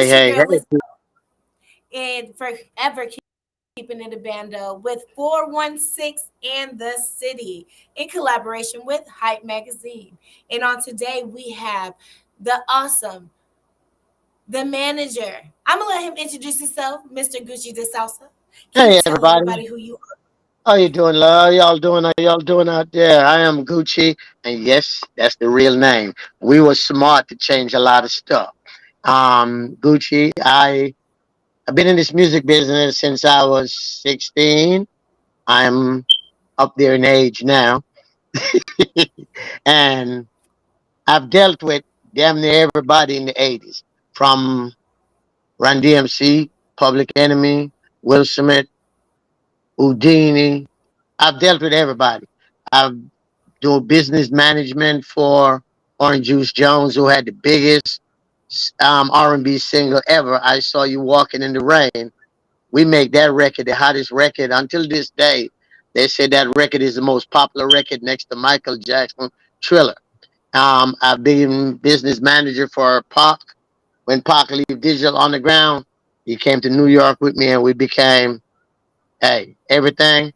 Hey, It's your hey, girl Liz, hey. and forever keeping it a bando with 416 and the city in collaboration with Hype Magazine. And on today we have the awesome, the manager. I'm gonna let him introduce himself, Mr. Gucci Desouza. Can you Hey, tell everybody. everybody who you are? How you doing, love? How y'all doing? How y'all doing out there? I am Gucci, and yes, that's the real name. We were smart to change a lot of stuff. Gucci, I've been in this music business since I was 16. I'm up there in age now, and I've dealt with damn near everybody in the 80s, from Run DMC, Public Enemy, Will Smith, Houdini. I've dealt with everybody. I've done business management for Orange Juice Jones, who had the biggest R&B single ever. I Saw You Walking in the Rain. We make that record the hottest record until this day. They say that record is the most popular record next to Michael Jackson Thriller. I've been business manager for Pac. When Pac left Digital Underground, he came to New York with me, and we became, hey, everything.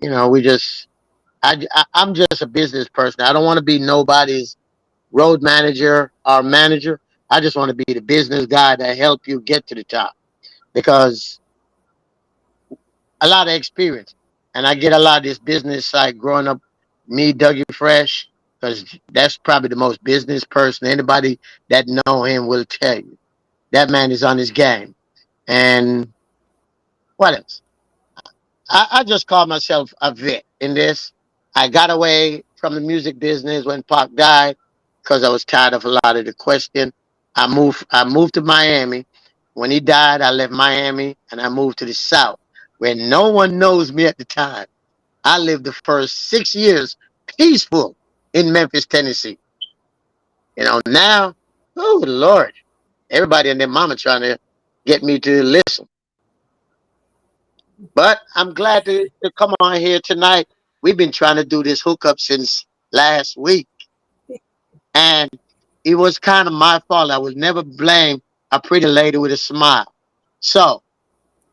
We just I'm just a business person. I don't want to be nobody's road manager or manager. I just want to be the business guy that help you get to the top, because a lot of experience, and I get a lot of this business side growing up. Me, Dougie Fresh, because that's probably the most business person. Anybody that know him will tell you that man is on his game. And what else? I just call myself a vet in this. I got away from the music business when Pac died because I was tired of a lot of the question. I moved to Miami. When he died, I left Miami and I moved to the South, where no one knows me at the time. I lived the first 6 years peaceful in Memphis, Tennessee. Now, oh Lord, everybody and their mama trying to get me to listen. But I'm glad to come on here tonight. We've been trying to do this hookup since last week, and it was kind of my fault. I will never blame a pretty lady with a smile. So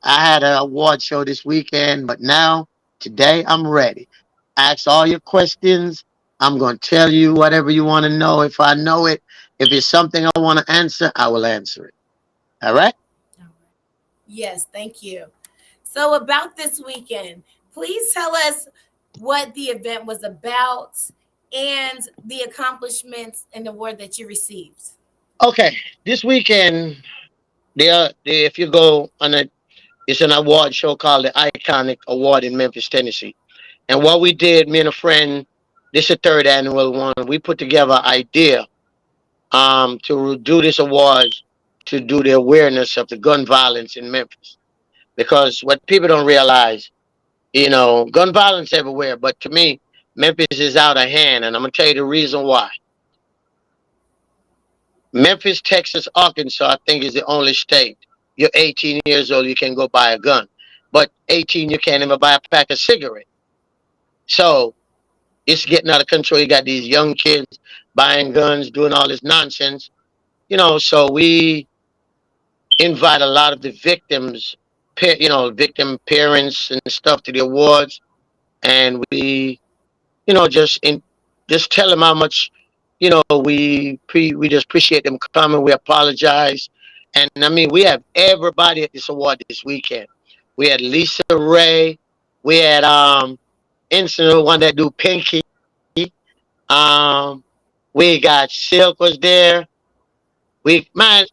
I had an award show this weekend, but now, today, I'm ready. Ask all your questions. I'm going to tell you whatever you want to know. If I know it, if it's something I want to answer, I will answer it. All right? Yes, thank you. So about this weekend, please tell us what the event was about and the accomplishments and award that you received. Okay. This weekend, if you go on a it's an award show called the Iconic Award in Memphis, Tennessee. And what we did, me and a friend, this is the third annual one, we put together an idea to do this award to do the awareness of the gun violence in Memphis. Because what people don't realize, gun violence everywhere, but to me, Memphis is out of hand. And I'm going to tell you the reason why. Memphis, Texas, Arkansas, I think is the only state. You're 18 years old, you can go buy a gun. But 18, you can't even buy a pack of cigarettes. So it's getting out of control. You got these young kids buying guns, doing all this nonsense. So we invite a lot of the victims, victim parents and stuff to the awards, and we, just tell them how much, we just appreciate them coming. We apologize, and I mean, we have everybody at this award this weekend. We had Lisa Ray, we had Instant, one that do Pinky. Um, we got Silk was there. We man,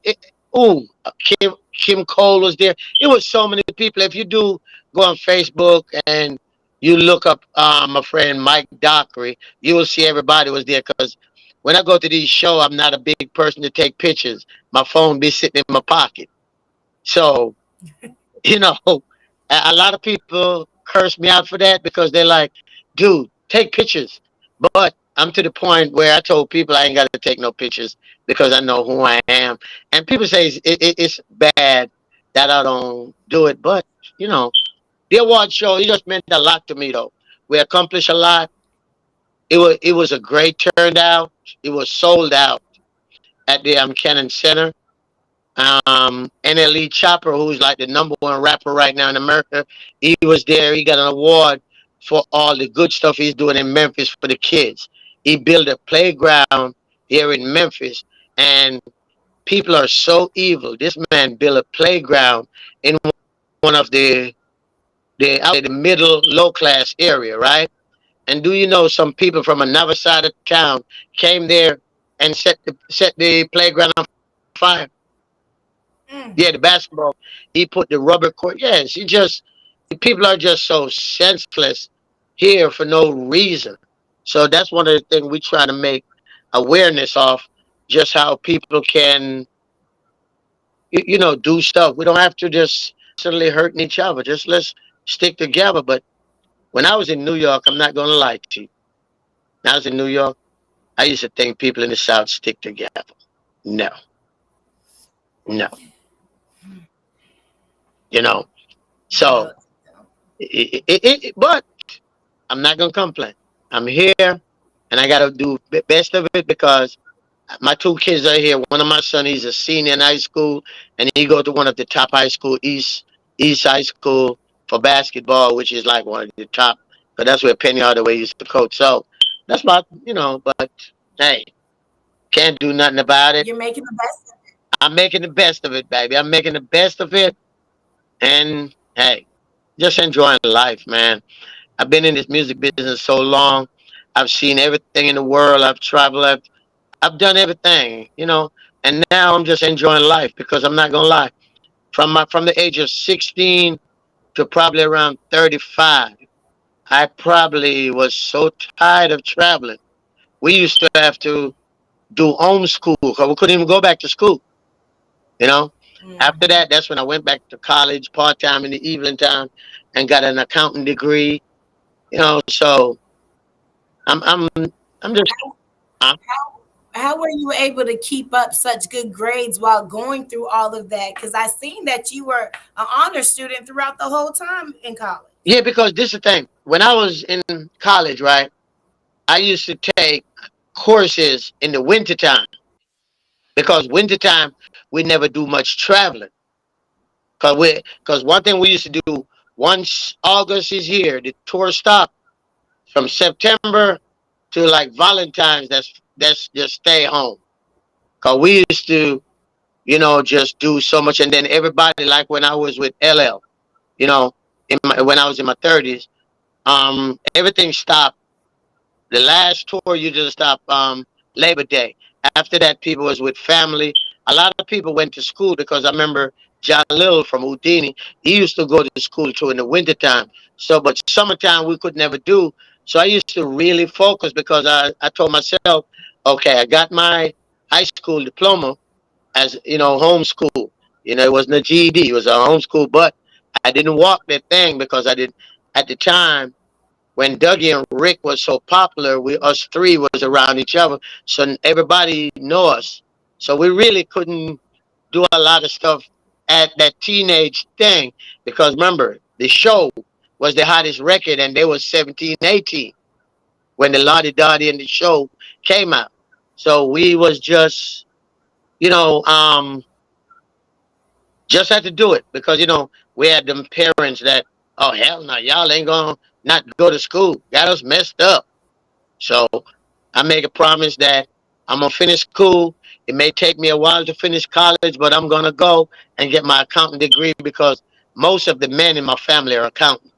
Kim Cole was there. It was so many people. If you do go on Facebook and you look up my friend Mike Dockery, you will see everybody was there. Because when I go to these shows, I'm not a big person to take pictures. My phone be sitting in my pocket. So a lot of people curse me out for that because they're like, dude, take pictures. But I'm to the point where I told people I ain't got to take no pictures because I know who I am. And people say it's bad that I don't do it. But, you know, the award show, it just meant a lot to me, though. We accomplished a lot. It was a great turnout. It was sold out at the Cannon Center. NLE Chopper, who's like the number one rapper right now in America. He was there. He got an award for all the good stuff he's doing in Memphis for the kids. He built a playground here in Memphis, and people are so evil. This man built a playground in one of the I would say the middle low class area, right? And do you know some people from another side of town came there and set the playground on fire? Mm. Yeah, the basketball. He put the rubber court. Yes, he just people are just so senseless here for no reason. So that's one of the things we try to make awareness of, just how people can do stuff. We don't have to just constantly hurting each other. Just let's stick together. But when I was in New York, I'm not gonna lie to you. When I was in New York, I used to think people in the South stick together. No, no, you know. So, No. but I'm not gonna complain. I'm here, and I gotta do the best of it because my two kids are here. One of my son, he's a senior in high school, and he go to one of the top high school, East High School for basketball, which is like one of the top. But that's where Penny Hardaway used to coach. So that's about. But hey, can't do nothing about it. You're making the best of it. I'm making the best of it, baby. I'm making the best of it, and hey, just enjoying life, man. I've been in this music business so long. I've seen everything in the world. I've traveled. I've done everything, and now I'm just enjoying life because I'm not gonna lie. From the age of 16 to probably around 35, I probably was so tired of traveling. We used to have to do homeschool because we couldn't even go back to school. You know. After Mhm. that, that's when I went back to college part time in the evening time and got an accounting degree. So I'm I'm just I'm, How were you able to keep up such good grades while going through all of that? Because I seen that you were an honor student throughout the whole time in college. yeah, because this is the thing. When I was in college, right, I used to take courses in the wintertime because wintertime we never do much traveling. Because one thing we used to do, once August is here, the tour stop from September to like Valentine's. That's just stay home. Cause we used to, just do so much, and then everybody, like when I was with LL, you know, when I was in my 30s, everything stopped. The last tour you just stopped Labor Day. After that, people was with family. A lot of people went to school because I remember John Little from Houdini. He used to go to school too in the wintertime. So, but summertime we could never do. So I used to really focus because I told myself, okay, I got my high school diploma as homeschool. It wasn't a GED; it was a homeschool. But I didn't walk that thing because I did at the time when Dougie and Rick was so popular, we us three was around each other, so everybody know us. So we really couldn't do a lot of stuff at that teenage thing because remember the show was the hottest record and they was 17, 18 when the Lottie Dottie and the show came out. So we was just you know just had to do it because we had them parents that, oh hell no, y'all ain't gonna not go to school, got us messed up. So I make a promise that I'm gonna finish school. It may take me a while to finish college, but I'm gonna go and get my accounting degree because most of the men in my family are accountants.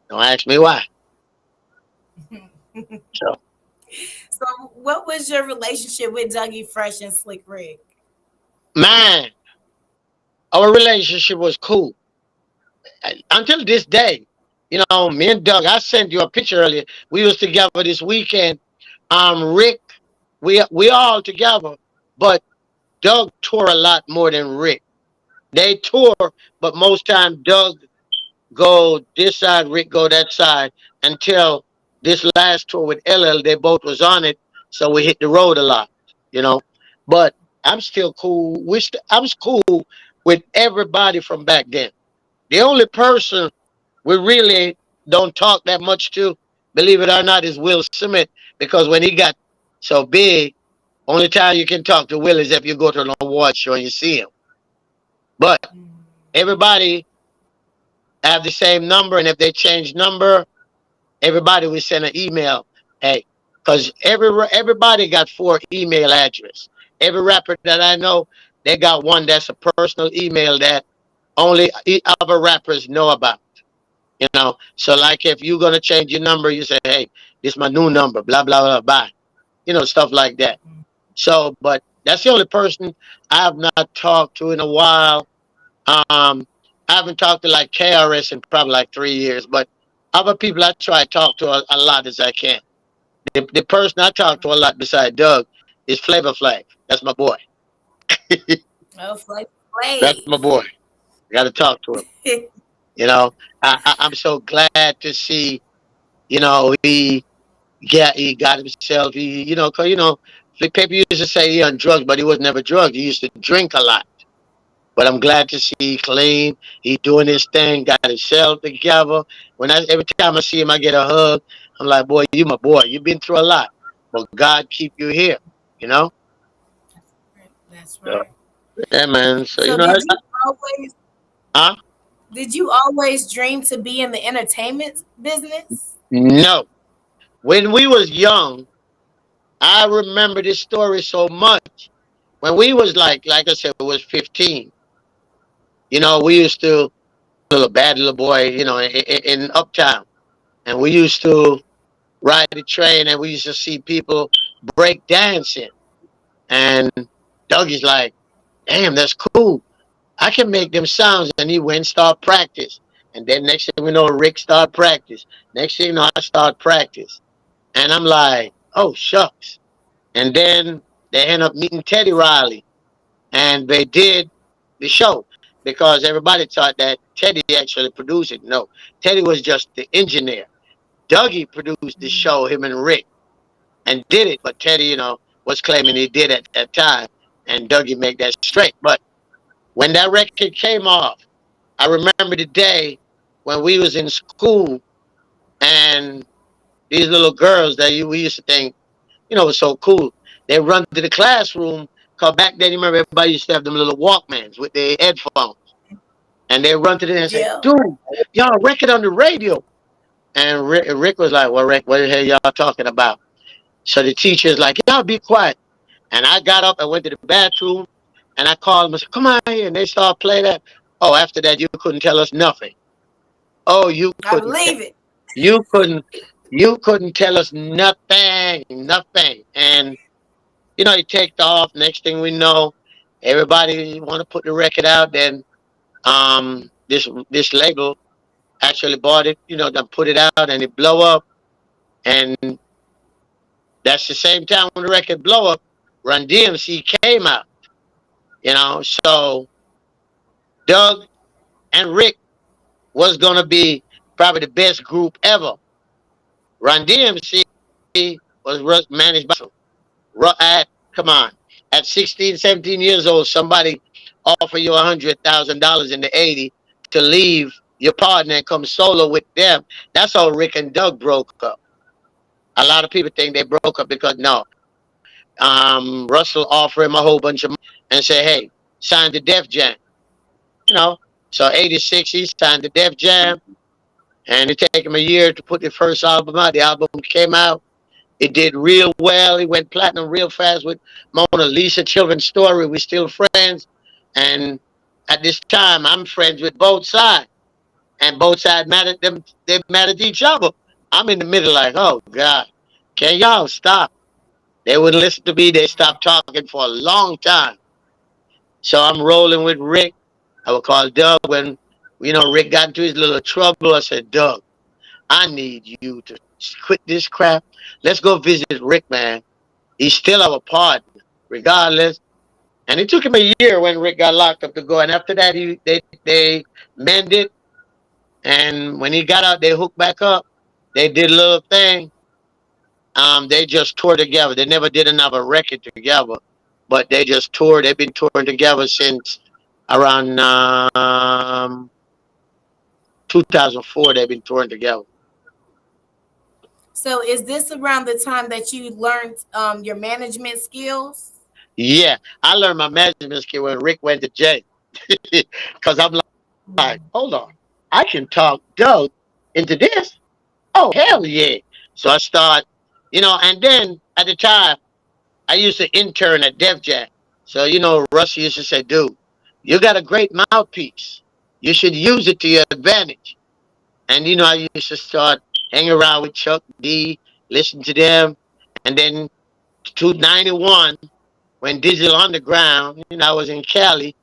Don't ask me why. So So, what was your relationship with Dougie Fresh and Slick Rick? man, our relationship was cool until this day. Me and Doug. I sent you a picture earlier. We was together this weekend. Rick, we all together, but Doug tore a lot more than Rick. They tour, but most time Doug go this side, Rick go that side until this last tour with LL, they both was on it, so we hit the road a lot, you know. But I'm still cool. I was cool with everybody from back then. The only person we really don't talk that much to, believe it or not, is Will Smith because when he got so big, only time you can talk to Will is if you go to an award show and you see him. But everybody have the same number, and if they change number, everybody will send an email. Hey, because everybody got four email address. Every rapper that I know, they got one that's a personal email that only other rappers know about. You know, so like if you're gonna change your number, you say, "Hey, this is my new number." Blah blah blah. Bye. You know, stuff like that. So, but that's the only person I have not talked to in a while. Um, I haven't talked to like KRS in probably like 3 years, but other people I try to talk to a lot as I can. The person I talk to a lot beside Doug is Flavor Flav. That's my boy. Oh, Flavor That's my Flav. boy. Got to talk to him. You know, I'm so glad to see. You know, he got himself. You know, 'cause, you know, the people used to say he on drugs, but he was never drugged. He used to drink a lot. But I'm glad to see he clean. He doing his thing, got himself together. Every time I see him, I get a hug. I'm like, boy, you my boy. You've been through a lot, but God keep you here. You know. That's So, right. yeah, man. So you So know, always huh? did you always dream to be in the entertainment business? No. When we was young, I remember this story so much. When we was like I said, we was 15. You know, we used to little bad little boy. You know, in Uptown, and we used to ride the train, and we used to see people break dancing. And Dougie's like, "Damn, that's cool. I can make them sounds." And he went and start practice. And then next thing we know, Rick start practice. Next thing you know, I start practice. And I'm like, "Oh shucks." And then they end up meeting Teddy Riley, and they did the show because everybody thought that Teddy actually produced it. No, Teddy was just the engineer. Dougie produced the show, him and Rick, and did it. But Teddy, you know, was claiming he did at that time, and Dougie made that straight. But when that record came off, I remember the day when we was in school, and these little girls that we used to think, you know, was so cool. They run to the classroom. Cause back then, you remember everybody used to have them little Walkmans with their headphones, and they run to them and say, Yeah. "Dude, y'all record on the radio." And Rick was like, "Well, Rick, what the hell y'all talking about?" So the teacher's like, "Y'all be quiet." And I got up and went to the bathroom, and I called them and said, "Come on here." And they started playing that. Oh, after that, you couldn't tell us nothing. Oh, I believe it. you couldn't, you couldn't tell us nothing, nothing. And you know, he taked off. Next thing we know, everybody want to put the record out. Then this label actually bought it. You know, then put it out, and it blow up. And that's the same time when the record blow up, Run DMC came out. You know, so Doug and Rick was gonna be probably the best group ever. Run DMC was managed by at come on, at 16, 17 years old, somebody offer you $100,000 in the 80 to leave your partner and come solo with them. That's how Rick and Doug broke up. A lot of people think they broke up because no, Russell offered him a whole bunch of money and said, "Hey, sign the Def Jam." You know, so '86 he signed the Def Jam, and it took him a year to put the first album out. The album came out. It did real well. He went platinum real fast with Mona Lisa, Children's Story. We still friends, and at this time, I'm friends with both sides, and both sides mad at them. They're mad at each other. I'm in the middle, like, oh God, can y'all stop? They wouldn't listen to me. They stopped talking for a long time. So I'm rolling with Rick. I would call Doug when, you know, Rick got into his little trouble. I said, Doug, I need you to quit this crap. Let's go visit Rick, man. He's still our partner, regardless. And it took him a year when Rick got locked up to go. And after that, they mended. And when he got out, they hooked back up. They did a little thing. They just toured together. They never did another record together, but they just toured. They've been touring together since around 2004. They've been touring together. So is this around the time that you learned your management skills? Yeah, I learned my management skill when Rick went to jail. Because I'm like, hold on, I can talk Doug into this. Oh hell yeah! So I start, and then at the time I used to intern at Def Jam. So Russ used to say, "Dude, you got a great mouthpiece. You should use it to your advantage." And I used to start hanging around with Chuck D, listen to them, and then 291 when Digital Underground, I was in Cali,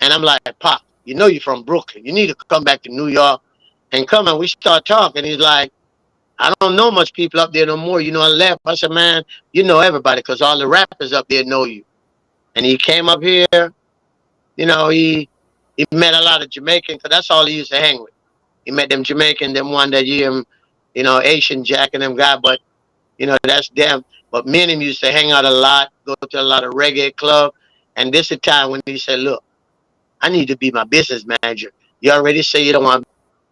and I'm like, Pop, you're from Brooklyn. You need to come back to New York and come and we start talking. He's like, I don't know much people up there no more. I left. I said, man, you know everybody because all the rappers up there know you. And he came up here, he met a lot of Jamaicans because that's all he used to hang with. He met them Jamaican, them one that Asian Jack and them guy, but that's them. But me and him used to hang out a lot, go to a lot of reggae club. And this is the time when he said, look, I need to be my business manager. You already say you don't want to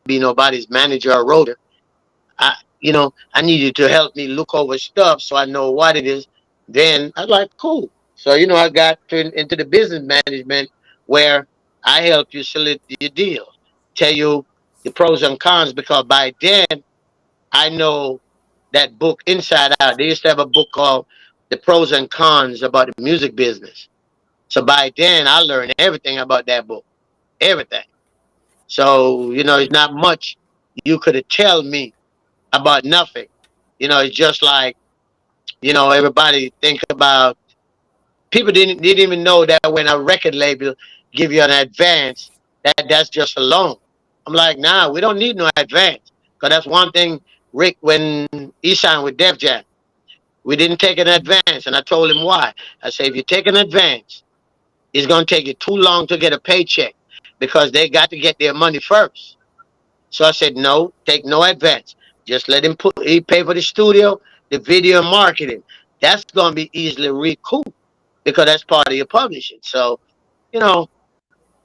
be nobody's manager or roader. I need you to help me look over stuff so I know what it is. Then I was like, cool. So, I got into the business management where I help you select your deals, tell you the pros and cons, because by then I know that book inside out. They used to have a book called The Pros and Cons about the music business. So by then I learned everything about that book. Everything. So, it's not much you could tell me about nothing. It's just like, everybody think about people didn't even know that when a record label give you an advance, that's just a loan. I'm like, nah, we don't need no advance. Because that's one thing Rick, when he signed with Def Jam, we didn't take an advance. And I told him why. I said, if you take an advance, it's going to take you too long to get a paycheck because they got to get their money first. So I said, no, take no advance. Just let him he pay for the studio, the video, and marketing. That's going to be easily recouped because that's part of your publishing. So, you know,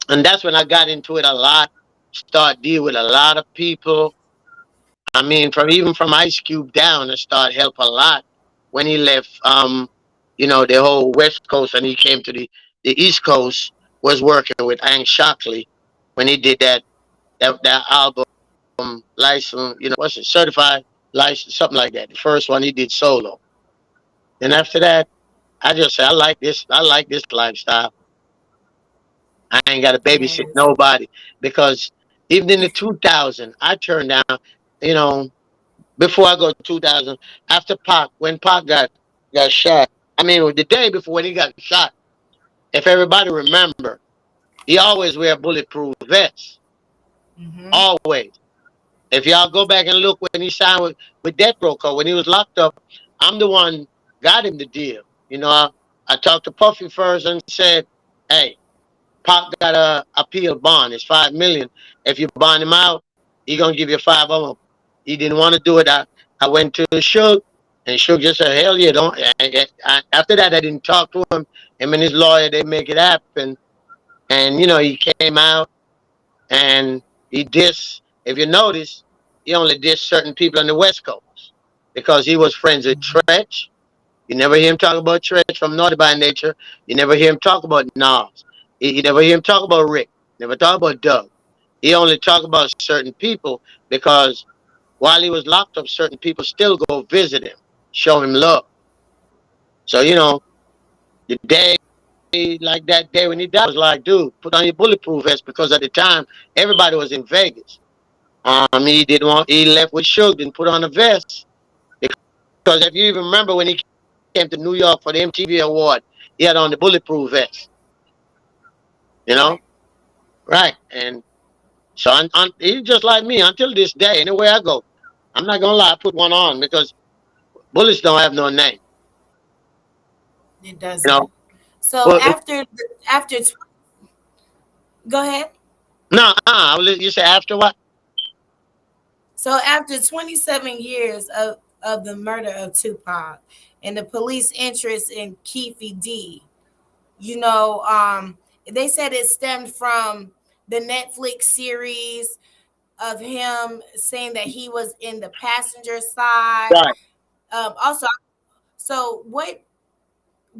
and that's when I got into it a lot, start deal with a lot of people. I mean, even from Ice Cube down, I started help a lot when he left, the whole West Coast and he came to the East Coast, was working with Ang Shockley when he did that album license, what's it, certified license, something like that. The first one he did solo. And after that, I just said, I like this. I like this lifestyle. I ain't got to babysit Yes. nobody because even in the 2000, I turned down, you know, before I go to 2000, after Pac, when Pac got shot. I mean, the day before when he got shot, if everybody remember, he always wear bulletproof vests. Mm-hmm. Always. If y'all go back and look when he signed with Death Row Code, when he was locked up, I'm the one got him the deal. I talked to Puffy first and said, hey, Pac got a appeal bond. It's 5 million. If you bond him out, he gonna give you five of them. He didn't want to do it. I went to Suge, and Suge just said, hell yeah, don't. After that, I didn't talk to him. Him and his lawyer, they make it happen. And he came out and he dissed. If you notice, he only dissed certain people on the West Coast because he was friends with Tretch. You never hear him talk about Tretch from Naughty by Nature. You never hear him talk about Nas. You never hear him talk about Rick. Never talk about Doug. He only talk about certain people because while he was locked up, certain people still go visit him, show him love. So the day like that day when he died, I was like, dude, put on your bulletproof vest because at the time everybody was in Vegas. He didn't want. He left with Suge and put on a vest because if you even remember when he came to New York for the MTV Award, he had on the bulletproof vest. You know, Right. right? And so he's just like me until this day. Anywhere I go, I'm not gonna lie, I put one on because bullets don't have no name. It You know, doesn't. So well, go ahead. no, you say after what? So after 27 years of the murder of Tupac and the police interest in Keefe D, you know, they said it stemmed from the Netflix series of him saying that he was in the passenger side. Right. Also, so what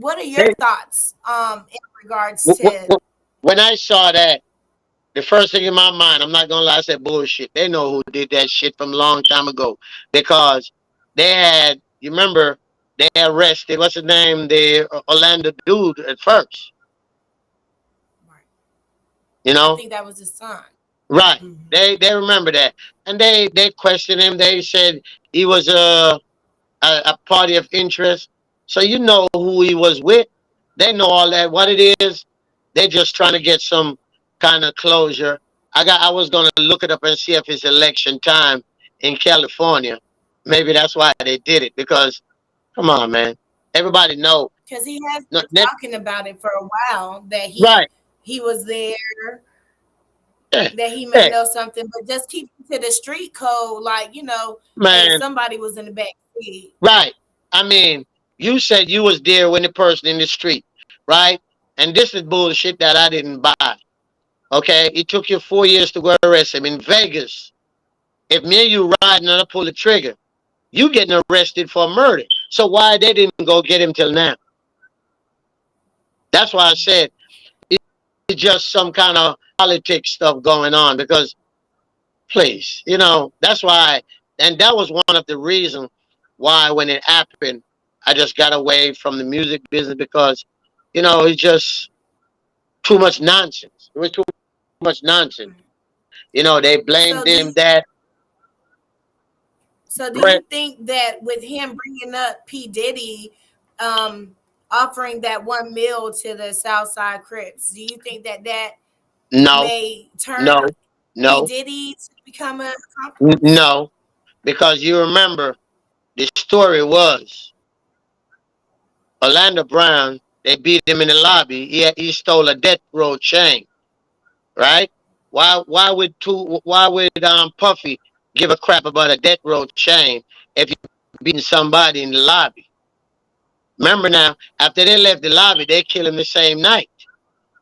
are your They, thoughts in regards what, what, to what, when I saw that, the first thing in my mind, I'm not gonna lie, I said bullshit. They know who did that shit from a long time ago because they had. You remember they arrested what's his name, the Orlando dude at first. Right. You I know, think that was his son. right? Hmm. They remember that, and they questioned him. They said he was a party of interest. So you know who he was with. They know all that. What it is, they're just trying to get some kind of closure. I was gonna look it up and see if it's election time in California. Maybe that's why they did it because come on, man. Everybody know. Because he has No, been talking about it for a while that right. he was there, Yeah. that he may Yeah. know something, but just keep it to the street code, like hey, Man. somebody was in the back seat. Right. I mean, you said you was there when the person in the street, right? And this is bullshit that I didn't buy. Okay, it took you 4 years to go arrest him in Vegas. If me and you riding and I pull the trigger, you getting arrested for murder. So why they didn't go get him till now? That's why I said it's just some kind of politics stuff going on. Because please, that's why, and that was one of the reasons why when it happened, I just got away from the music business because, it's just too much nonsense. It was too much nonsense. They blamed So do him you, that. so do Go ahead. you think that with him bringing up P Diddy, um, offering that 1 mil to the Southside Crips, do you think that No, may turn no, P no. Diddy to become an accomplice? No, because you remember the story was Orlando Brown. They beat him in the lobby. He stole a death row chain, right? Why would Puffy give a crap about a death row chain if you're beating somebody in the lobby? Remember now, after they left the lobby, they killed him the same night.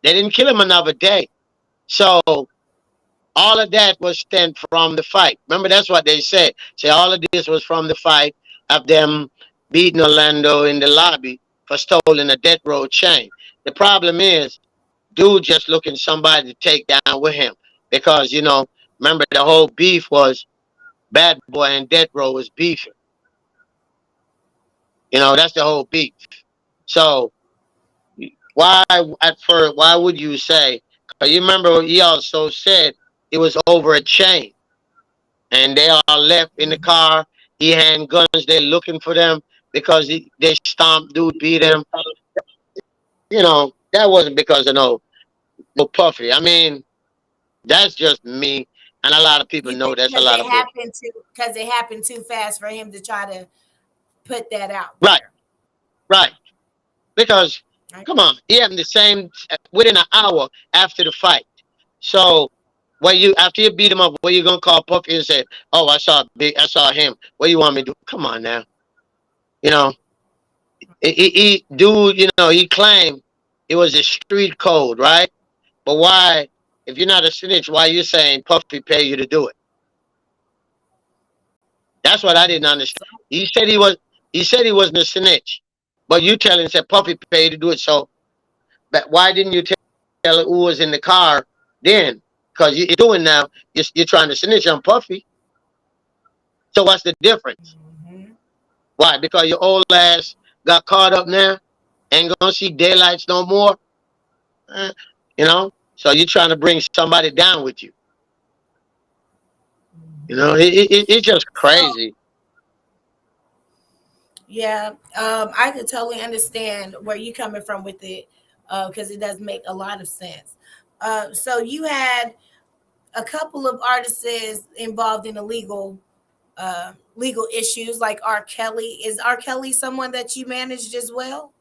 They didn't kill him another day. So all of that was stemmed from the fight. Remember, that's what they said. Say all of this was from the fight of them beating Orlando in the lobby for stoling a death row chain. The problem is, dude just looking somebody to take down with him because remember the whole beef was Bad Boy and Death Row was beefing. That's the whole beef. So why at first? Why would you say? Because you remember he also said it was over a chain. And they all left in the Mhm. car. He had guns. They looking for them because they stomped dude, beat him. That wasn't because of no Puffy. I mean, that's just me, and a lot of people You know think that's a lot of bull. because it happened too fast for him to try to put that out Right, there. right. Because Right. come on, he happened the same within an hour after the fight. So, when you after you beat him up, what you gonna call Puffy and say, "Oh, I saw him. What do you want me to do?" Come on now, you know. Dude, he claimed it was a street code, right? But why, if you're not a snitch, why you saying Puffy pay you to do it? That's what I didn't understand. So He said he wasn't a snitch, but you telling said Puffy paid to do it. So, but why didn't you tell who was in the car then? Because you're doing now, you're trying to snitch on Puffy. So what's the difference? mhm. Why? Because your old ass got caught up now, ain't gonna see daylights no more. Uh, so you're trying to bring somebody down with you. It's just So crazy. yeah, I could totally understand where you coming from with it, because it does make a lot of sense. So you had a couple of artists involved in legal issues, like R. Kelly. Is R. Kelly someone that you managed as well?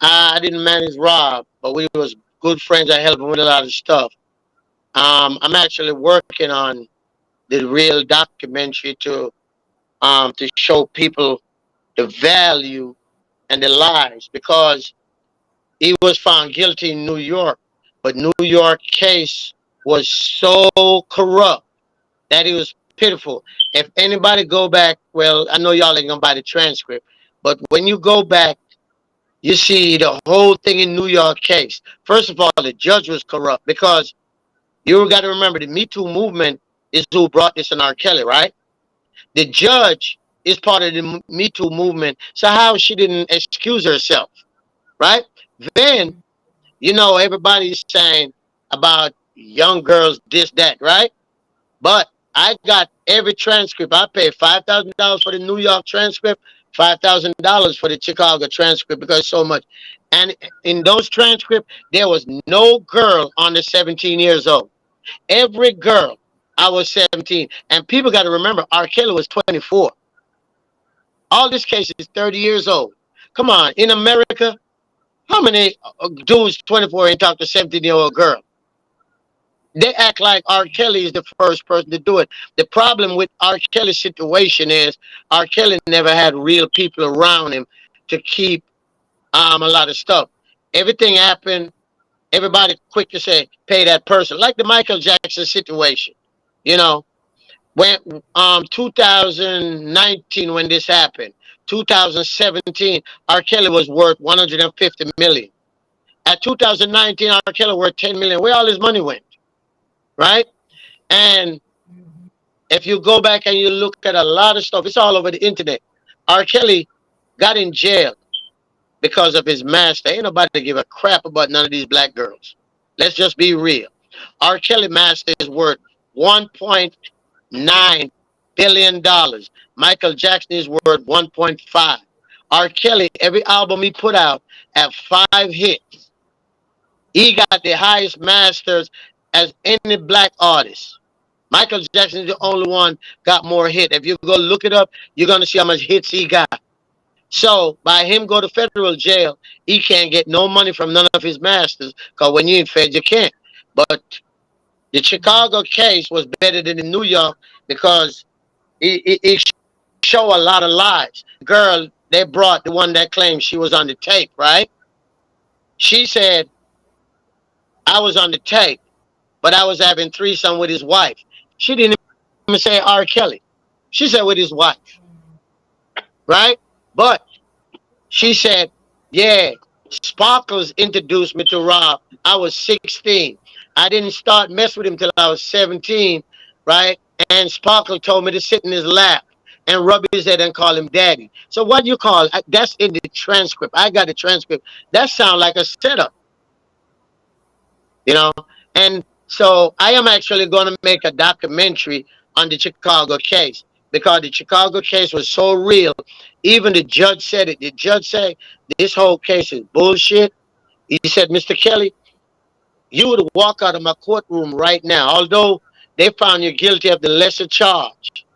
I didn't manage Rob, but we was good friends. I helped him with a lot of stuff. I'm actually working on the real documentary to show people the value and the lies because he was found guilty in New York, but New York case was so corrupt that it was pitiful. If anybody go back, well, I know y'all ain't gonna buy the transcript, but when you go back, you see the whole thing in New York case. First of all, the judge was corrupt because you got to remember the Me Too movement is who brought this in R. Kelly, right? The judge is part of the Me Too movement. So how she didn't excuse herself, right? Then, everybody's saying about young girls, this, that, right? But I got every transcript. I paid $5,000 for the New York transcript, $5,000 for the Chicago transcript because so much. And in those transcripts, there was no girl under 17 years old. Every girl, I was 17. And people got to remember, R. Kelly was 24. All this case is 30 years old. Come on, in America, how many dudes 24 and talk to 17-year-old girl? They act like R. Kelly is the first person to do it. The problem with R. Kelly's situation is R. Kelly never had real people around him to keep a lot of stuff. Everything happened. Everybody quick to say pay that person, like the Michael Jackson situation. You know, when 2019 when this happened, 2017 R. Kelly was worth 150 million. At 2019, R. Kelly worth 10 million. Where all his money went, right? And if you go back and you look at a lot of stuff, it's all over the internet. R. Kelly got in jail because of his master. Ain't nobody give a crap about none of these black girls. Let's just be real. R. Kelly master is worth $1.9 billion. Michael Jackson is worth 1.5. R. Kelly, every album he put out had 5 hits. He got the highest masters as any black artist. Michael Jackson is the only one got more hit. If you go look it up, you're gonna see how much hits he got. So by him go to federal jail, he can't get no money from none of his masters. Cause when you in Fed, you can't. But the Chicago case was better than the New York because it show a lot of lies. Girl, they brought the one that claimed she was on the tape, right? She said I was on the tape, but I was having threesome with his wife. She didn't even say R. Kelly. She said with his wife, right? But she said, yeah, Sparkles introduced me to Rob. I was 16. I didn't start mess with him till I was 17, right? And Sparkle told me to sit in his lap and rub his head and call him daddy. So what you call that's in the transcript. I got the transcript. That sounds like a setup, you know? And so I am actually going to make a documentary on the Chicago case because the Chicago case was so real. Even the judge said it. The judge said this whole case is bullshit. He said, Mr. Kelly, you would walk out of my courtroom right now, although they found you guilty of the lesser charge,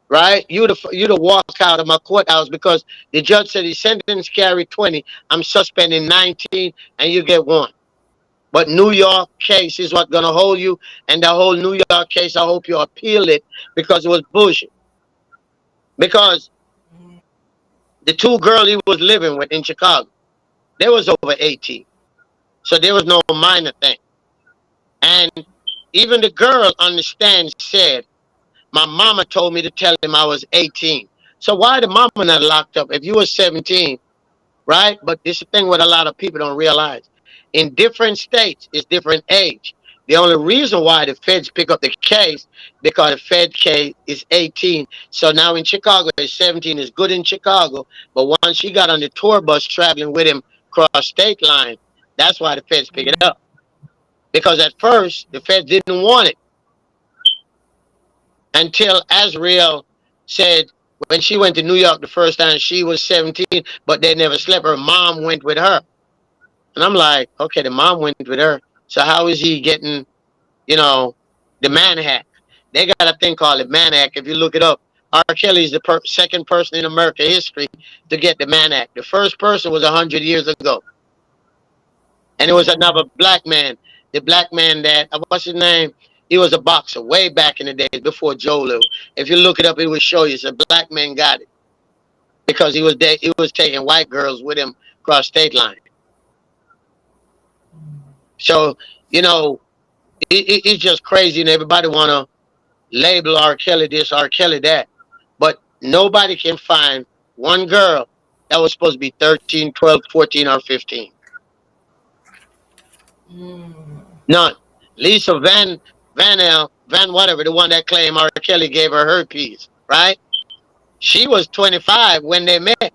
right? You'd have walked out of my courthouse because the judge said his sentence carried 20. I'm suspending 19, and you get 1. But New York case is what's gonna hold you, and the whole New York case, I hope you appeal it because it was bullshit. Because the 2 girls he was living with in Chicago, they was over 18, so there was no minor thing. And even the girl on the stand said, "My mama told me to tell him I was 18." So why the mama not locked up? If you were 17, right? But this is the thing what a lot of people don't realize. In different states, it's different age. The only reason why the feds pick up the case because the Fed case is 18. So now in Chicago, it's 17 is good in Chicago. But once she got on the tour bus traveling with him across state line, that's why the feds pick it up. Because at first, the feds didn't want it until Azriel said when she went to New York the first time, she was 17, but they never slept. Her mom went with her. And I'm like, okay, the mom went with her. So how is he getting, you know, the manhack? They got a thing called the manhack. If you look it up, R. Kelly is the second person in American history to get the manhack. The first person was 100 years ago. And it was another black man. The black man that, what's his name? He was a boxer way back in the days before Joe Lou. If you look it up, it will show you. So black man got it because he was taking white girls with him across state line. So, you know, it's just crazy, and everybody want to label R. Kelly this, R. Kelly that. But nobody can find one girl that was supposed to be 13, 12, 14, or 15. Mm. None. Lisa Van whatever, the one that claimed R. Kelly gave her herpes, right? She was 25 when they met,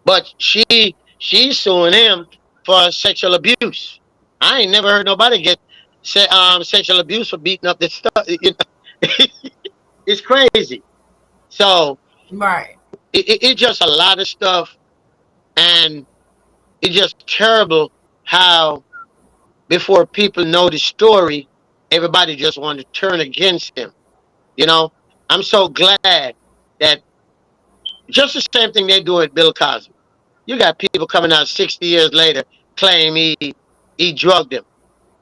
but she's suing him for sexual abuse. I ain't never heard nobody get sexual abuse for beating up this stuff. It's crazy. So Right. it's just a lot of stuff, and it's just terrible how before people know the story, everybody just wanted to turn against him. You know, I'm so glad that just the same thing they do with Bill Cosby. You got people coming out 60 years later claim he drugged him.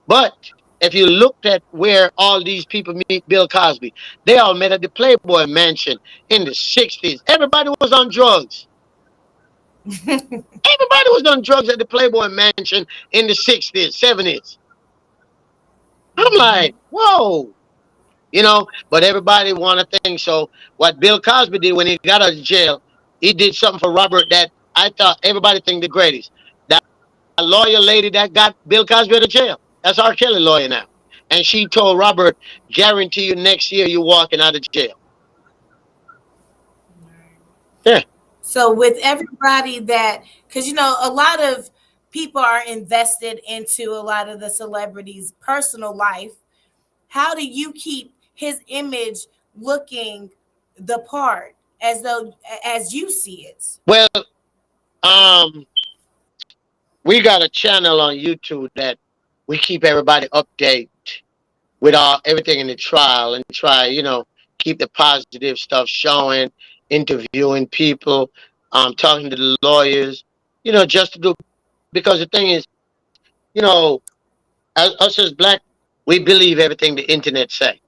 But if you looked at where all these people meet Bill Cosby, they all met at the Playboy Mansion in the 60s. Everybody was on drugs. Everybody was on drugs at the Playboy Mansion in the 60s, 70s. I'm like, whoa. But everybody want to think. So what Bill Cosby did when he got out of jail, he did something for Robert that I thought everybody think the greatest. That lawyer lady that got Bill Cosby out of jail, that's R. Kelly lawyer now. And she told Robert, guarantee you next year you're walking out of jail. Yeah. So with everybody that, because a lot of people are invested into a lot of the celebrities' personal life. How do you keep his image looking the part as you see it? Well, um, we got a channel on YouTube that we keep everybody update with all everything in the trial and try, keep the positive stuff showing, interviewing people, talking to the lawyers, just to do because the thing is, you know, us as black, we believe everything the internet say.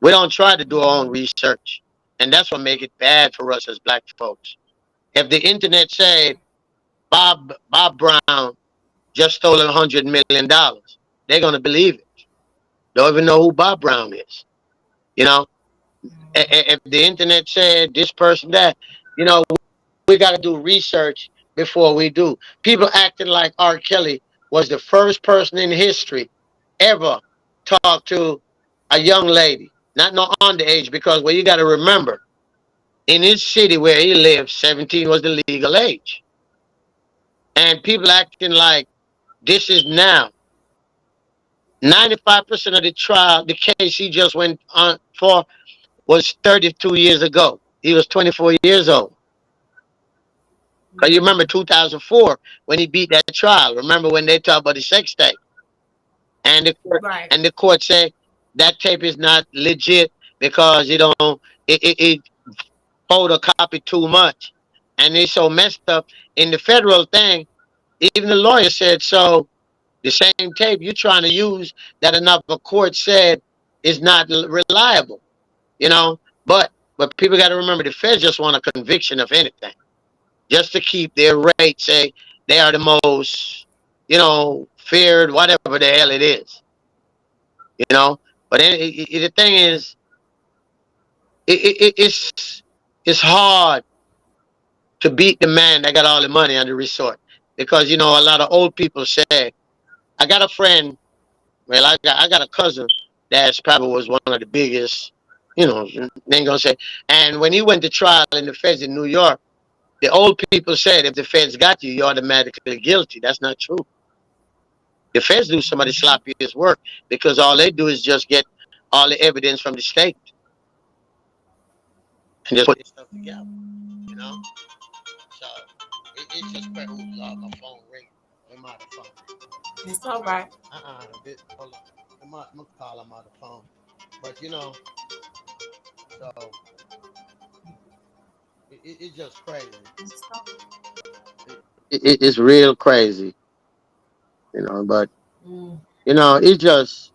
We don't try to do our own research, and that's what make it bad for us as black folks. If the internet said Bob Brown just stole $100 million, they're gonna believe it. Don't even know who Bob Brown is. You know, if the internet said this person that, you know, we got to do research before we do. People acting like R. Kelly was the first person in history ever talk to a young lady, not no underage, because well, you got to remember, in his city where he lived, 17 was the legal age, and people acting like this is now. 95% of the trial, the case he just went on for was 32 years ago. He was 24 years old. Cause you remember 2004 when he beat that trial. Remember when they talked about the sex tape, and the court Right. and the court said that tape is not legit because it photocopy too much, and they so messed up in the federal thing. Even the lawyer said so. The same tape you're trying to use that another court said is not reliable. You know, but people got to remember the feds just want a conviction of anything, just to keep their rate, say they are the most, feared, whatever the hell it is, you know. But the thing is, it's hard to beat the man that got all the money on the resort because a lot of old people say, I got a friend, well, I got a cousin that probably was one of the biggest, ain't gonna say, and when he went to trial in the feds in New York, the old people said if the feds got you, you're automatically guilty. That's not true. The feds do some of the sloppiest work because all they do is just get all the evidence from the state and just put this stuff together, you know? So it's just crazy. Ooh, Lord, my phone ringing. I'm out of phone. It's all right. Hold on. I'm gonna call him out of phone. But so it's just crazy. It's real crazy, but Mm. it's just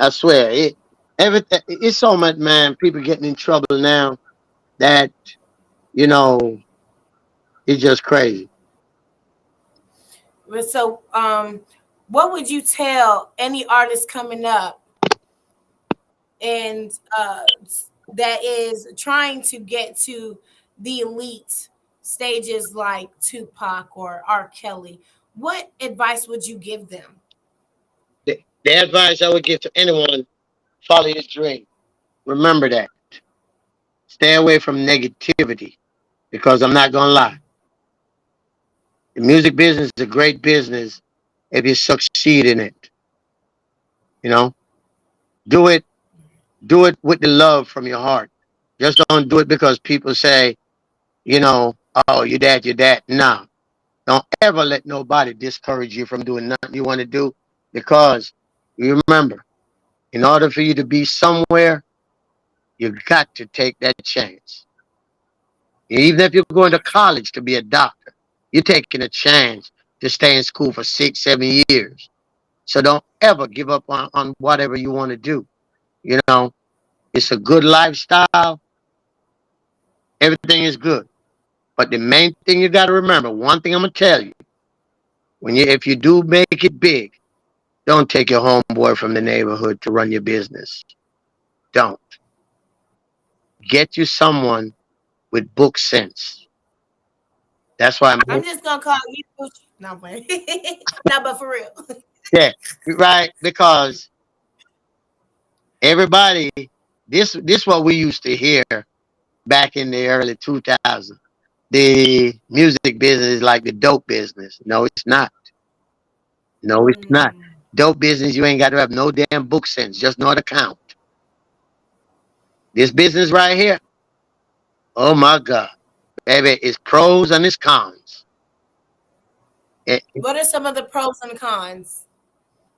I swear everything it's so much, man. People getting in trouble now that you know it's just crazy. So, what would you tell any artist coming up and that is trying to get to the elite stages like Tupac or R. Kelly, what advice would you give them? The advice I would give to anyone: follow your dream. Remember that. Stay away from negativity, because I'm not gonna lie. The music business is a great business if you succeed in it. You know, do it. Do it with the love from your heart. Just don't do it because people say, you know, oh, you're that, you're that. No, don't ever let nobody discourage you from doing nothing you want to do, because you remember, in order for you to be somewhere, you got to take that chance. Even if you're going to college to be a doctor, you're taking a chance to stay in school for 6, 7 years. So don't ever give up on whatever you want to do. You know, it's a good lifestyle. Everything is good. But the main thing you got to remember, one thing I'm gonna tell you: if you do make it big, don't take your homeboy from the neighborhood to run your business. Don't. Get you someone with book sense. That's why I'm just gonna call you Gucci. No, but no, but for real. yeah, right. Because everybody, this what we used to hear back in the early 2000s. The music business is like the dope business. No, it's not. No, it's not. Mm. Dope business, you ain't got to have no damn book sense. Just know how to count. This business right here, oh my God, baby, it's pros and it's cons. What are some of the pros and cons?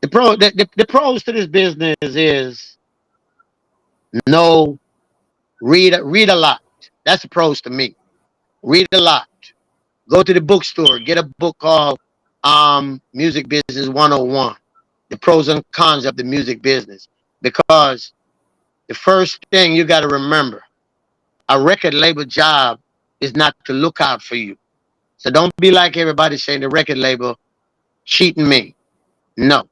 The pros to this business is no read a lot. That's the pros to me. Read a lot. Go to the bookstore, get a book called Music Business 101. The pros and cons of the music business. Because the first thing you got to remember, a record label job is not to look out for you. So don't be like everybody saying the record label cheating me. No,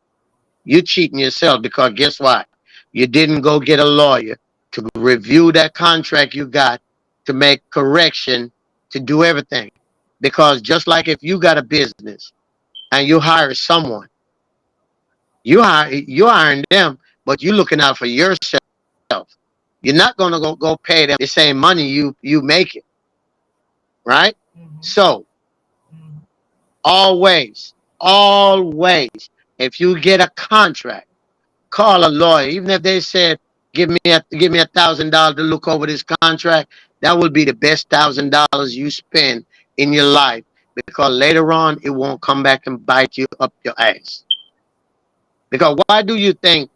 you cheating yourself, because guess what? You didn't go get a lawyer to review that contract you got, to make correction, to do everything. Because just like if you got a business and you hire someone, you hiring them, but you looking out for yourself. You're not gonna go pay them the same money you make it, right? Mhm. So Mhm. always, always, if you get a contract, call a lawyer. Even if they said, give me $1,000 to look over this contract, that will be the best $1,000 you spend in your life, because later on it won't come back and bite you up your ass. Because why do you think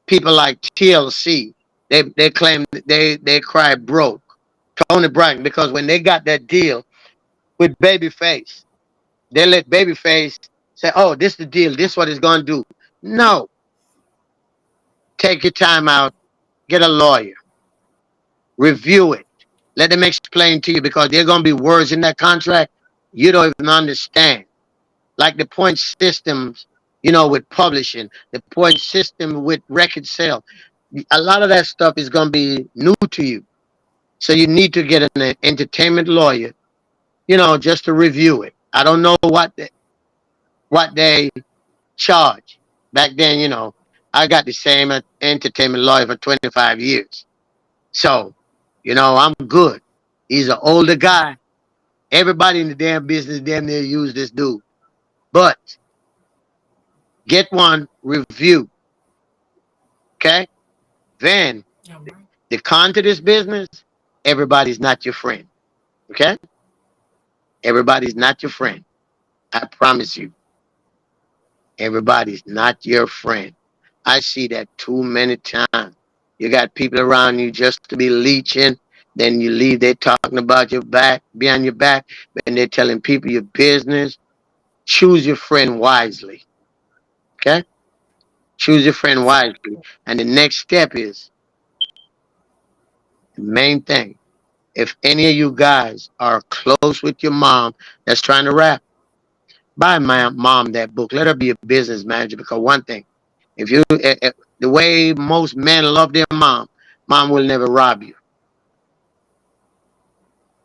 people like TLC, they claim that they cry broke? Tony Braxton, because when they got that deal with Babyface, they let Babyface say, "Oh, this is the deal. This is what it's gonna do." No, take your time out. Get a lawyer. Review it. Let them explain to you, because there are gonna be words in that contract you don't even understand. Like the point systems, with publishing, the point system with record sale. A lot of that stuff is gonna be new to you. So you need to get an entertainment lawyer, just to review it. I don't know what they charge. Back then, I got the same entertainment lawyer for 25 years. So, I'm good. He's an older guy. Everybody in the damn business damn near use this dude. But get one, review, okay? Then All right. the con to this business, everybody's not your friend, okay? Everybody's not your friend. I promise you, everybody's not your friend. I see that too many times. You got people around you just to be leeching. Then you leave, they're talking about your back, behind your back, and they're telling people your business. Choose your friend wisely. Okay? Choose your friend wisely. And the next step is the main thing. If any of you guys are close with your mom that's trying to rap, buy my mom that book. Let her be a business manager, because one thing, the way most men love their mom, mom will never rob you.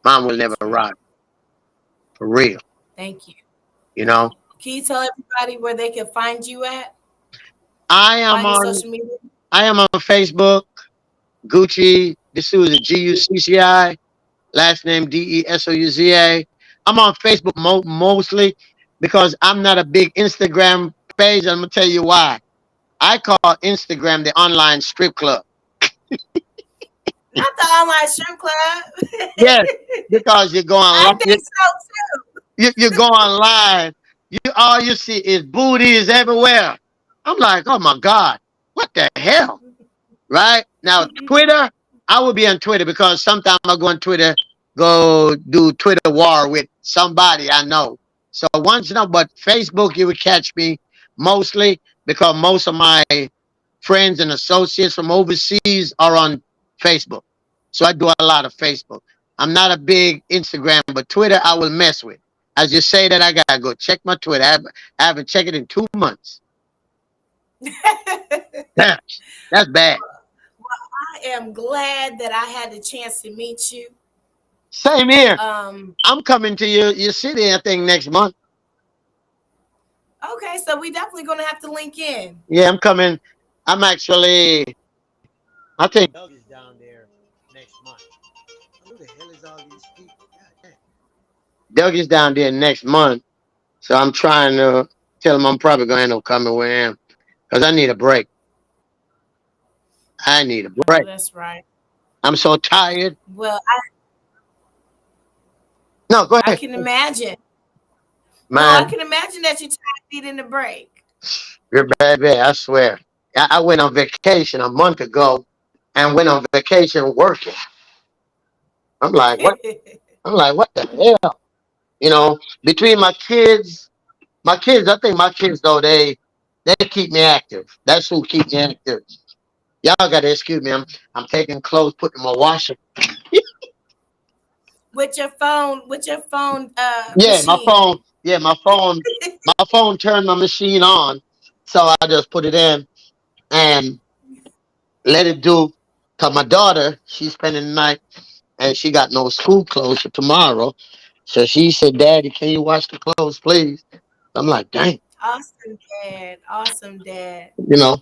Mom will never That's right. rock for real. Thank you. You know, Can you tell everybody where they can find you at? I am Find your on social media? I am on Facebook. Gucci Desouza, Gucci. Last name Desouza. I'm on Facebook mostly because I'm not a big Instagram page. I'm gonna tell you why. I call Instagram the online strip club. Not the online strip club. Yes, because you go I online. think so You go online. All you see is booties everywhere. I'm like, oh my god, what the hell? Right now, too. Twitter. I will be on Twitter because sometimes I go on Twitter, go do Twitter war with somebody I know. So once but Facebook, you would catch me mostly because most of my friends and associates from overseas are on Facebook. So I do a lot of Facebook. I'm not a big Instagram, but Twitter I will mess with. As you say that, I gotta go check my Twitter. I haven't checked it in 2 months. Damn, that's bad. I am glad that I had the chance to meet you. Same here. Um, I'm coming to your city, I think, next month. okay, so we definitely gonna have to link in. Yeah, I'm coming. I'm actually, I think Doug is down there next month. Who the hell is all these people? God damn. Doug is down there next month. So I'm trying to tell him I'm probably going to end up coming with him because I need a break. I need a I know break. that's right. I'm so tired. Well, No, go I ahead. can imagine. No, I Man, can imagine that you tired needing a break. you're bad, bad. I swear. I went on vacation a month ago and went on vacation working. I'm like, what? I'm like, what the hell? Between my kids, I think my kids though they keep me active. That's who keep me active. Y'all gotta excuse me. I'm taking clothes, putting them in my washer. With your phone Yeah, my machine. phone. Yeah, My phone turned my machine on, so I just put it in and let it do. Cause my daughter, she's spending the night and she got no school clothes for tomorrow. So she said, "Daddy, can you wash the clothes, please?" I'm like, "Dang." Awesome dad. Awesome dad. You know,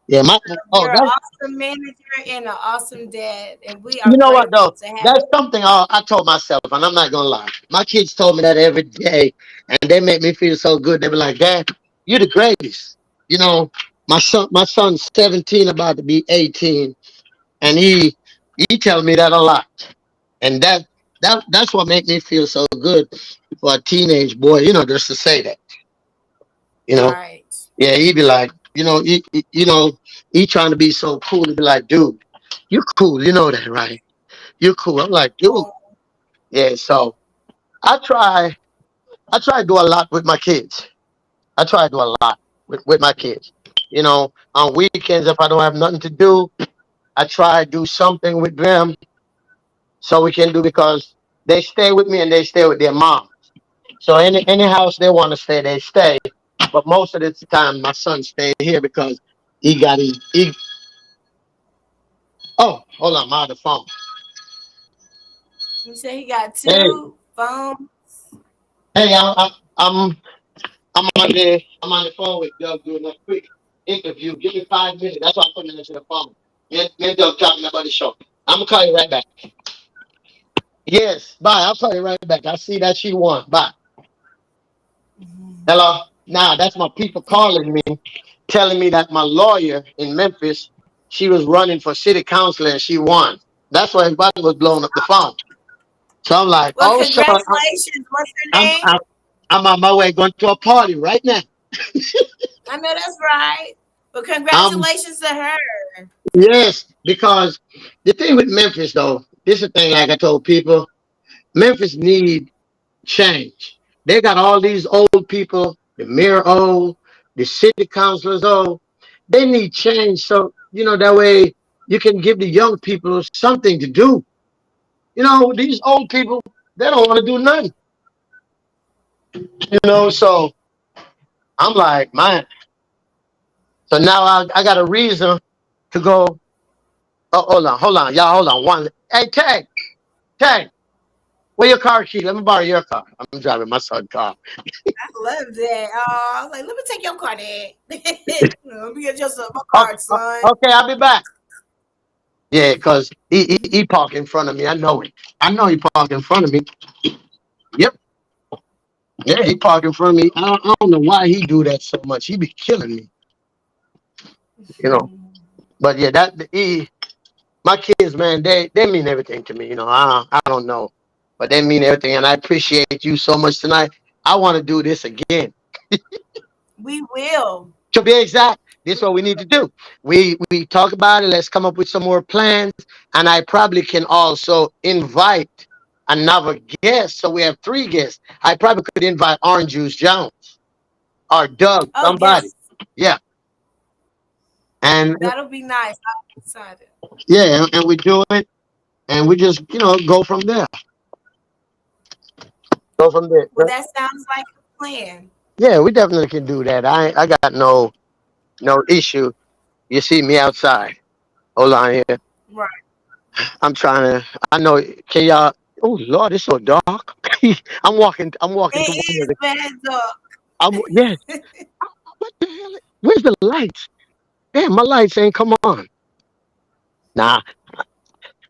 yeah. Oh, You're an that's awesome manager and an awesome dad, and we are you know what grateful though. to have That's something I told myself, and I'm not gonna lie. My kids told me that every day, and they make me feel so good. They be like, "Dad, you're the greatest." You know, my son's 17, about to be 18, and he tell me that a lot, and that's what make me feel so good for a teenage boy. Just to say that. You know, right. yeah, he be like, he trying to be so cool. He be like, "Dude, you cool. You know that, right? You cool." I'm like, "Dude." Oh, Yeah, so I try I try to do a lot with my kids. I try to do a lot with my kids. On weekends if I don't have nothing to do, I try to do something with them so we can do because they stay with me and they stay with their mom. So any house they want to stay, they stay. But most of the time my son stay here because he got he oh, hold on, I'm on the phone. you say he got Hey, two phones. hey, I'm on the phone with Doug doing a quick interview. Give me 5 minutes. That's why I'm putting it into the phone. Me and Doug talking about the show. I'm gonna call you right back. Yes, bye. I'll call you right back. I see that she won. Bye. Mhm. Hello. Now that's my people calling me, telling me that my lawyer in Memphis, she was running for city council and she won. That's why everybody was blowing up the phone. So I'm like, Well, oh, so congratulations. What's her I'm, name? I'm I'm on my way going to a party right now. I know that's right. But I'm congratulations to her. Yes, because the thing with Memphis though, this is the thing like I told people, Memphis need change. They got all these old people, the mayor old, the city councilors old. They need change so that way you can give the young people something to do. These old people, they don't want to do nothing. So I'm like, man. So now I got a reason to go. Oh, hold on, y'all, hold on. One, hey, Tag, Tag. Where your car key? Let me borrow your car. I'm driving my son's car. I love that. I was like, let me take your card, Dad. Let me get your my Okay, card, son. okay, I'll be back. Yeah, because he parked in front of me. I know it. I know he parked in front of me. Yep. Yeah, he parked in front of me. I don't know why he do that so much. He be killing me, you know. But yeah, my kids, man, they mean everything to me. I don't know, but they mean everything, and I appreciate you so much tonight. I want to do this again. We will. To be exact, this is what we need to do. We talk about it. Let's come up with some more plans, and I probably can also invite another guest. So we have three guests. I probably could invite Orange Juice Jones or Doug, Oh somebody. yes, Yeah, and that'll be nice. I'm excited. yeah, and we do it, and we just go from there. Go from there. Well, that sounds like a plan. Yeah, we definitely can do that. I got no issue. You see me outside. Hold on here. Right. I'm trying to. I know. Can y'all? Oh Lord, it's so dark. I'm walking. I'm walking to It one of is the. bad dog. Yes. What the hell? Where's the lights? Damn, my lights ain't come on. Nah,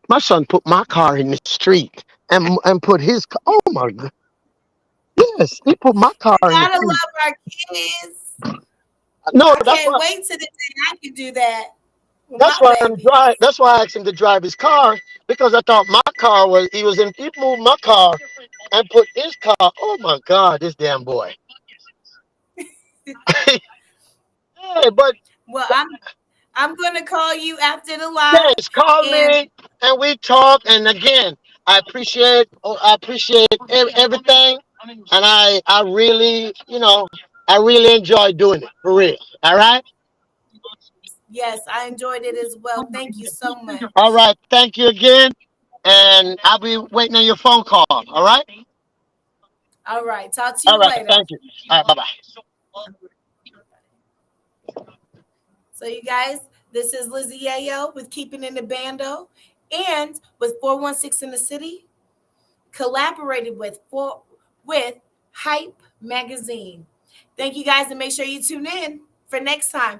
my son put my car in the street and put his. Oh my God. Yes, he put my car We in the gotta street. love our kids. No, I can't wait till the day I can do that with my babies. That's why I asked him to drive his car because I thought my car was. He was in. He moved my car and put his car. Oh my God, this damn boy. Yeah, but Well, I'm gonna call you after the live, yes, call and me and we talk. And again, I appreciate everything, and I really I really enjoy doing it for real. All right, yes, I enjoyed it as well. Thank you so all much. right. Thank you again, and I'll be waiting on your phone call. All right, All right, talk to all you right. later. Thank you. All right, bye bye. So, you guys, this is Lizzie Yayo with Keeping in the Bando, and with 416 in the City, collaborated with Hype Magazine. Thank you guys, and make sure you tune in for next time.